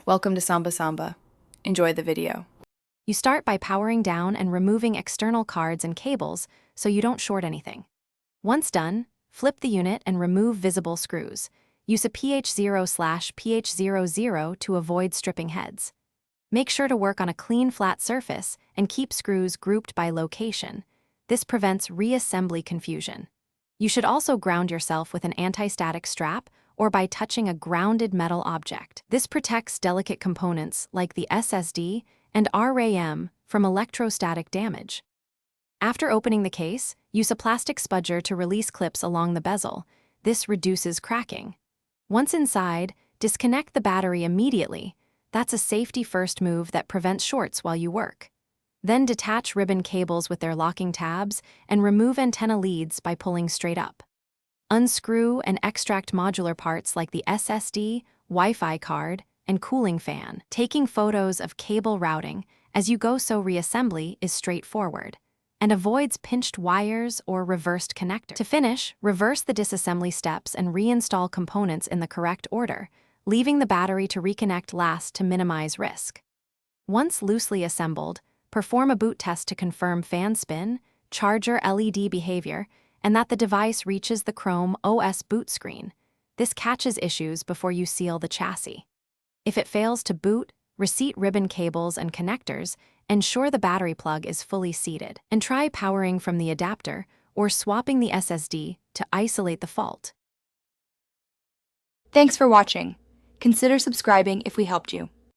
Welcome to Samba Samba. Enjoy the video. You start by powering down and removing external cards and cables so you don't short anything. Once done, flip the unit and remove visible screws. Use a pH0/pH00 to avoid stripping heads. Make sure to work on a clean, flat surface and keep screws grouped by location. This prevents reassembly confusion. You should also ground yourself with an anti-static strap or by touching a grounded metal object. This protects delicate components like the SSD and RAM from electrostatic damage. After opening the case, use a plastic spudger to release clips along the bezel. This reduces cracking. Once inside, disconnect the battery immediately. That's a safety-first move that prevents shorts while you work. Then detach ribbon cables with their locking tabs and remove antenna leads by pulling straight up. Unscrew and extract modular parts like the SSD, Wi-Fi card, and cooling fan. Taking photos of cable routing as you go so reassembly is straightforward and avoids pinched wires or reversed connectors. To finish, reverse the disassembly steps and reinstall components in the correct order, leaving the battery to reconnect last to minimize risk. Once loosely assembled, perform a boot test to confirm fan spin, charger LED behavior, and that the device reaches the Chrome OS boot screen. This catches issues before you seal the chassis. If it fails to boot, reseat ribbon cables and connectors, ensure the battery plug is fully seated, and try powering from the adapter or swapping the SSD to isolate the fault. Thanks for watching. Consider subscribing if we helped you.